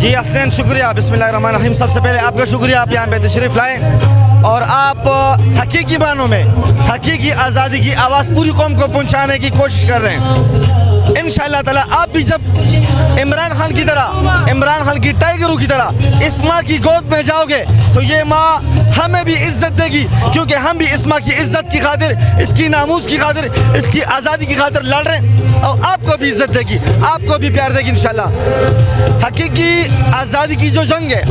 جی حسین شکریہ. بسم اللہ الرحمن الرحیم. سب سے پہلے آپ کا شکریہ, آپ یہاں پہ تشریف لائیں اور آپ حقیقی معنوں میں حقیقی آزادی کی آواز پوری قوم کو پہنچانے کی کوشش کر رہے ہیں. انشاءاللہ تعالی آپ بھی جب عمران خان کی طرح, عمران خان کی ٹائیگروں کی طرح اس ماں کی گود میں جاؤ گے تو یہ ماں ہمیں بھی عزت دے گی, کیونکہ ہم بھی اس ماں کی عزت کی خاطر, اس کی ناموس کی خاطر, اس کی آزادی کی خاطر لڑ رہے ہیں, اور آپ کو بھی عزت دے گی, آپ کو بھی پیار دے گی انشاءاللہ. حقیقی آزادی کی جو جنگ ہے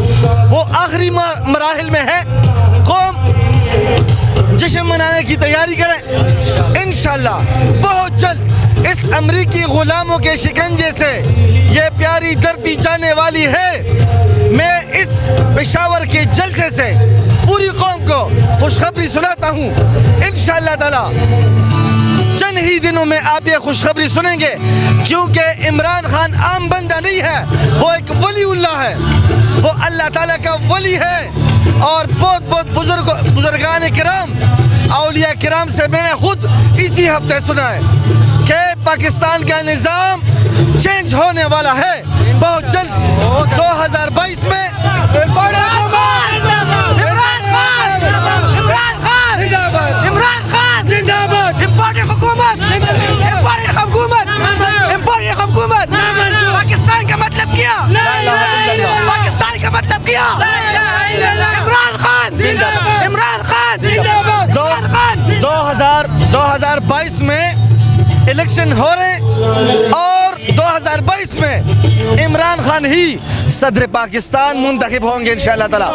وہ آخری مراحل میں ہے. قوم جشن منانے کی تیاری کریں انشاءاللہ. بہت جلد اس امریکی غلاموں کے شکنجے سے یہ پیاری دردی جانے والی ہے. میں اس پشاور کے جلسے سے پوری قوم کو خوشخبری سناتا ہوں. انشاءاللہ تعالی چند ہی دنوں میں آپ یہ خوشخبری سنیں گے, کیونکہ عمران خان عام بندہ نہیں ہے, وہ ایک ولی اللہ ہے, وہ اللہ تعالیٰ کا ولی ہے. اور بہت بہت بزرگان کرام, اولیاء کرام سے میں نے خود اسی ہفتے سنا ہے کہ پاکستان کا نظام چینج ہونے والا ہے بہت جلد. 2022 میں پاکستان کا مطلب کیا, پاکستان کا مطلب کیا, عمران خان, عمران خان. 2022 میں الیکشن ہو رہے اور 2022 میں عمران خان ہی صدر پاکستان منتخب ہوں گے انشاءاللہ تعالی.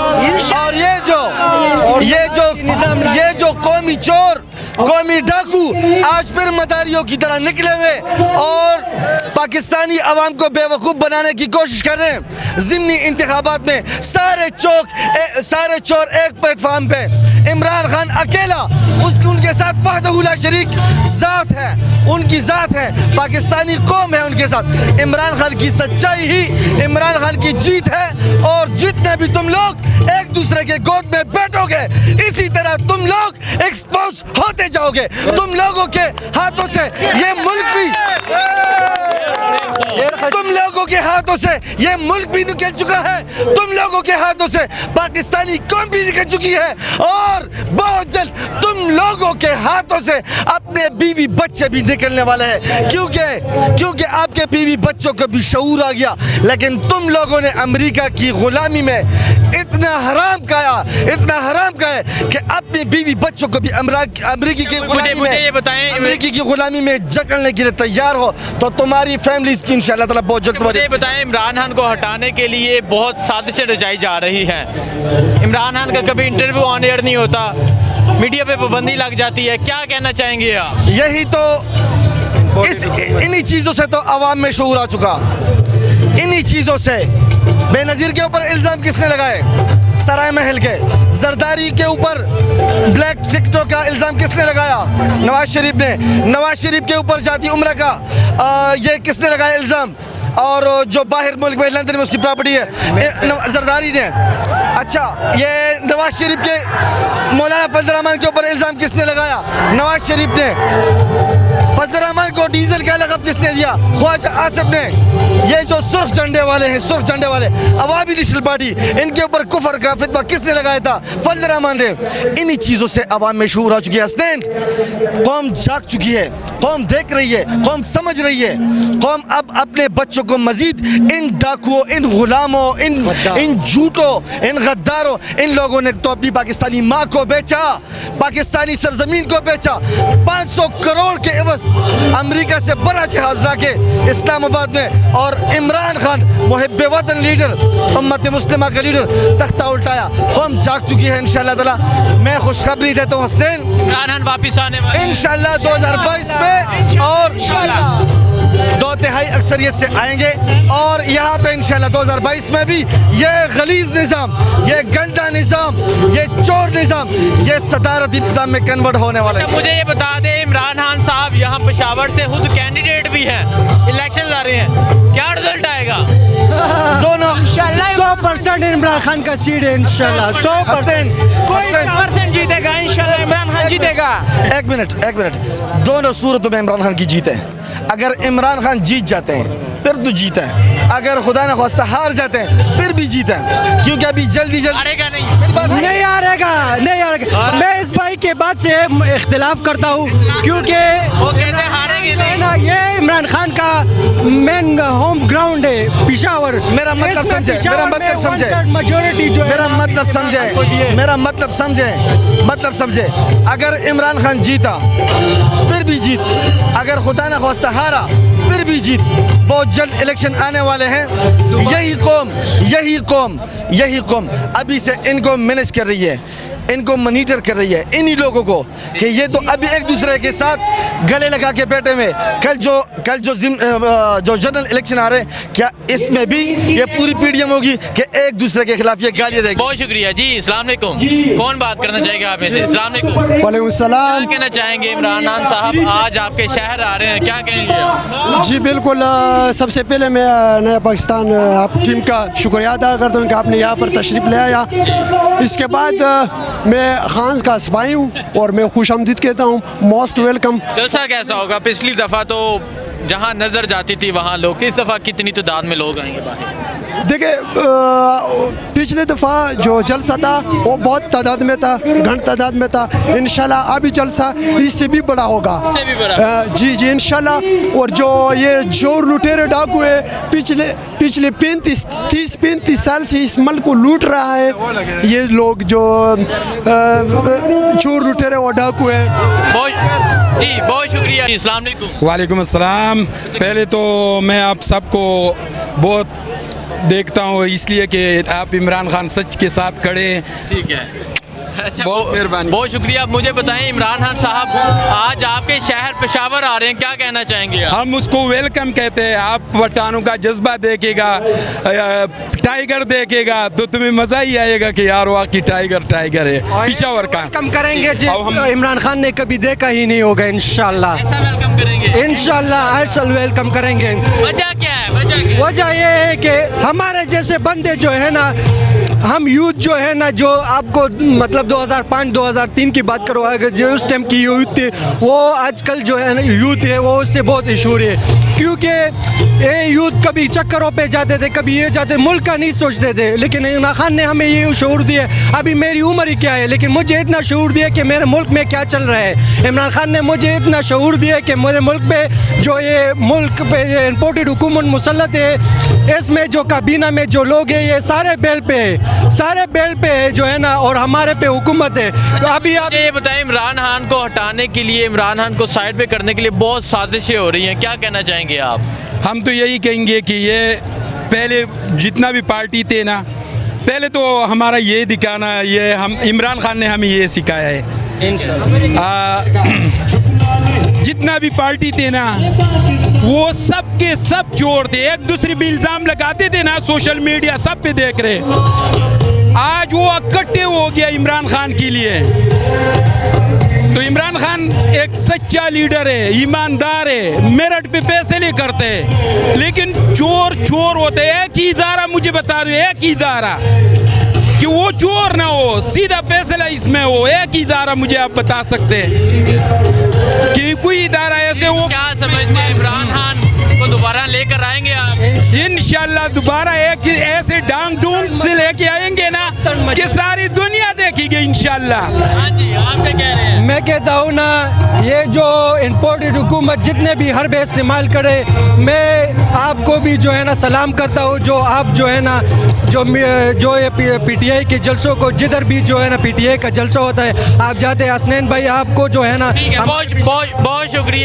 اور یہ جو قومی چور, قومی ڈاکو آج پھر مداریوں کی طرح نکلے ہوئے اور پاکستانی عوام کو بے وقوف بنانے کی کوشش کر رہے ہیں. ضمنی انتخابات میں سارے چور ایک پلیٹ فارم پہ, عمران خان اکیلا, ان کے ساتھ وحدہ لا شریک ذات ہے, ان کی ذات ہے, پاکستانی قوم ہے ان کے ساتھ. عمران خان کی سچائی ہی عمران خان کی جیت ہے, اور جتنے بھی تم لوگ ایک دوسرے کے گود میں بیٹھو گے اسی طرح تم لوگ ایکسپوز ہوتے جاؤ گے. تم لوگوں کے ہاتھوں سے یہ ملک بھی نکل چکا ہے, تم لوگوں کے ہاتھوں سے پاکستانی قوم بھی نکل چکی ہے, اور بہت جلد تم لوگوں کے ہاتھوں سے اپنے بیوی بچے بھی نکلنے والے ہیں, کیونکہ آپ کے بیوی بچوں کو بھی شعور آ گیا. لیکن تم لوگوں نے امریکہ کی غلامی میں اتنا حرام کہا کہ اپنی بیوی بچوں کو بھی امریکی کی غلامی میں جکڑنے کے لیے تیار ہو, تو تمہاری فیملیز کی انشاءاللہ تعالی بہت جلد. مجھے بتائیں, عمران خان کو ہٹانے کے لیے بہت سازشیں رچائی جا رہی ہیں. عمران خان کا کبھی انٹرویو آن ایئر نہیں ہوتا, میڈیا پہ پابندی لگ جاتی ہے, کیا کہنا چاہیں گے آپ؟ یہی تو انہی چیزوں سے تو عوام میں شعور آ چکا. انہی چیزوں سے بے نظیر کے اوپر الزام کس نے لگائے, سرائے محل کے. زرداری کے اوپر بلیک ٹکٹوں کا الزام کس نے لگایا, نواز شریف نے. نواز شریف کے اوپر ذاتی عمرہ کا یہ کس نے لگایا الزام, اور جو باہر ملک میں لندن میں اس کی پراپرٹی ہے زرداری نے. اچھا, یہ نواز شریف کے مولانا فضل الرحمان کے اوپر الزام کس نے لگایا, نواز شریف نے. فضل الرحمان کو ڈیزل کا لقب کس نے دیا, خواجہ آصف نے. یہ جو سرخ جھنڈے والے ہیں, سرخ جھنڈے والے عوامی نیشنل پارٹی, ان کے اوپر کفر کا فتویٰ کس نے لگایا تھا, فضل الرحمان نے. انہی چیزوں سے عوام میں شعور آ چکی ہے. حسین, قوم جاگ چکی ہے, قوم دیکھ رہی ہے, قوم سمجھ رہی ہے. قوم اب اپنے بچوں کو مزید ان ڈاکوؤں, ان غلاموں, ان جھوٹوں, ان غداروں, ان لوگوں نے تو اپنی پاکستانی ماں کو بیچا, پاکستانی سرزمین کو بیچا. 500 کروڑ کے عوض امریکہ سے بڑا جہاز لا کے اسلام آباد میں, اور عمران خان محب وطن لیڈر, امت مسلمہ کا لیڈر, تختہ الٹایا. قوم جاگ چکی ہے انشاءاللہ تعالی. میں خوشخبری دیتا ہوں حسین, عمران خان واپس آنے والے انشاءاللہ 2022 میں, اور 2/3 اکثریت سے آئیں گے, اور یہاں پہ انشاءاللہ 2022 میں بھی یہ غلیظ نظام, یہ گندا نظام, یہ چور نظام, یہ صدارتی نظام میں کنورٹ ہونے والا ہے. مجھے یہ بتا دیں, عمران خان صاحب یہاں پشاور سے خود کینڈیڈیٹ بھی ہیں, الیکشن آ رہے ہیں, کیا رزلٹ آئے گا؟ دونوں 100% عمران خان کا سیٹ ہے انشاءاللہ. 100% جیتے گا انشاءاللہ, عمران خان جیتے گا. ایک منٹ, دونوں صورتوں میں عمران خان کی جیت ہے. اگر عمران خان جیت جاتے ہیں پھر تو جیتا ہے, اگر خدا نہ خواستہ ہار جاتے ہیں پھر بھی جیتے ہیں, کیونکہ ابھی جلدی ہارے گا نہیں. نہیں ہارے گا, نہیں ہارے گا. میں اس بھائی کے بات سے اختلاف کرتا ہوں, کیونکہ وہ کہتے ہیں ہاریں گے نہیں. یہ عمران خان کا مین ہوم گراؤنڈ ہے پشاور. میرا مطلب سمجھے, میرا مطلب سمجھے, میجورٹی جو میرا مطلب سمجھے, میرا مطلب سمجھے. اگر عمران خان جیتا پھر بھی جیت, اگر خدا نہ خواستہ ہارا پھر بھی جیت. بہت جلد الیکشن آنے والے ہیں. یہی قوم ابھی سے ان کو مینیج کر رہی ہے, ان کو منیٹر کر رہی ہے, انہی لوگوں کو, کہ یہ تو ابھی ایک دوسرے کے ساتھ گلے لگا کے بیٹھے ہوئے. کل جو جنرل الیکشن آ رہے ہیں, کیا اس میں بھی یہ پوری پی ڈی ایم ہوگی کہ ایک دوسرے کے خلاف یہ گالیاں دے گی؟ بہت شکریہ جی. السلام علیکم. کون بات کرنا چاہے گا آپ میں سے؟ السلام علیکم. وعلیکم السلام. کیا کہنا چاہیں گے عمران خان صاحب آج آپ کے شہر آ رہے ہیں, کیا کہیں گے؟ جی بالکل, سب سے پہلے میں نیا پاکستان آپ ٹیم کا شکریہ ادا کرتا ہوں کہ آپ نے یہاں پر تشریف لے آیا. اس کے بعد میں خان کا سپاہی ہوں اور میں خوش آمدید کہتا ہوں, موسٹ ویلکم. جلسہ کیسا ہوگا؟ پچھلی دفعہ تو جہاں نظر جاتی تھی وہاں لوگ, اس دفعہ کتنی تعداد میں لوگ آئیں گے باہر؟ دیکھیں, پچھلے دفعہ جو جلسہ تھا وہ بہت تعداد میں تھا, گھنٹ تعداد میں تھا. انشاءاللہ ابھی جلسہ اس سے بھی بڑا ہوگا. اس سے بھی بڑا؟ جی انشاءاللہ. اور جو یہ چور لٹیرے ڈاکو ہے پچھلے 35 سال سے اس ملک کو لوٹ رہا ہے, یہ لوگ جو چور لٹیرے اور ڈاکو ہے. جی بہت شکریہ. السلام علیکم. وعلیکم السلام. پہلے تو میں آپ سب کو بہت دیکھتا ہوں اس لیے کہ آپ عمران خان سچ کے ساتھ کھڑے ہیں. ٹھیک ہے, اچھا بہت مہربانی. بہت شکریہ. مجھے بتائیں عمران خان صاحب آج آپ کے شہر پشاور آ رہے ہیں, کیا کہنا چاہیں گے؟ ہم اس کو ویلکم کہتے ہیں. آپ پٹھانوں کا جذبہ دیکھے گا, ٹائیگر دیکھے گا تو تمہیں مزہ ہی آئے گا کہ یار واقعی ٹائیگر ہے پشاور کا. کم کریں گے جی, عمران خان نے کبھی دیکھا ہی نہیں ہوگا. انشاءاللہ ایسا ویلکم کریں گے انشاءاللہ ہر ویلکم کریں گے. وجہ کیا ہے؟ وجہ یہ ہے کہ ہمارے جیسے بندے جو ہے نا, ہم یوتھ جو ہے نا, جو آپ کو مطلب 2005-2003 کی بات کرو, اگر جو اس ٹائم کی یوتھ تھی وہ آج کل جو ہے نا یوتھ ہے وہ اس سے بہت ایشور ہے. کیونکہ یہ یوتھ کبھی چکروں پہ جاتے تھے, کبھی یہ جاتے, ملک کا نہیں سوچتے تھے. لیکن عمران خان نے ہمیں یہ شعور دیا. ابھی میری عمر ہی کیا ہے لیکن مجھے اتنا شعور دیا کہ میرے ملک میں کیا چل رہا ہے. عمران خان نے مجھے اتنا شعور دیا کہ میرے ملک پہ جو یہ ملک پہ امپورٹڈ حکومت مسلط ہے, اس میں جو کابینہ میں جو لوگ ہیں یہ سارے بیل پہ جو ہے نا, اور ہمارے پہ حکومت ہے. ابھی آپ یہ بتائیں, عمران خان کو ہٹانے کے لیے, عمران خان کو سائڈ پہ کرنے کے لیے بہت سازشیں ہو رہی ہیں, کیا کہنا چاہیں گے آپ؟ ہم تو یہی کہیں گے کہ یہ پہلے جتنا بھی پارٹی تھے نا, پہلے تو ہمارا یہ دکھانا, یہ ہم عمران خان نے ہمیں یہ سکھایا ہے. جتنا بھی پارٹی تھے نا وہ سب کے سب چور تھے, ایک دوسرے بھی الزام لگاتے تھے نا, سوشل میڈیا سب پہ دیکھ رہے. آج وہ اکٹھے ہو گیا عمران خان کے لیے. تو عمران خان ایک سچا لیڈر ہے, ایماندار ہے, میرٹ پہ پیسے نہیں کرتے, لیکن چور ہوتے. ایک ہی ادارہ مجھے بتا دو, ایک ہی ادارہ کہ وہ چور نہ ہو, سیدھا فیصلہ اس میں ہو. ایک ہی ادارہ مجھے آپ بتا سکتے کہ کوئی ادارہ ایسے ہو. کیا سمجھتے ہیں عمران خان کو دوبارہ لے کر آئیں گے آپ؟ انشاءاللہ دوبارہ ایک ایسے ڈانگ ڈونگ سے لے کے آئیں گے نا کہ ساری دنیا دیکھے گی انشاءاللہ. ہاں جی, آپ کیا کہہ رہے ہیں؟ میں کہتا ہوں نا, یہ جو امپورٹڈ حکومت جتنے بھی حربے استعمال کرے, میں آپ کو بھی جو ہے نا سلام کرتا ہوں. جو آپ جو ہے نا جو یہ پی ٹی آئی کے جلسوں کو, جدھر بھی جو ہے نا پی ٹی آئی کا جلسہ ہوتا ہے آپ جاتے ہیں. حسنین بھائی آپ کو جو ہے نا بہت شکریہ.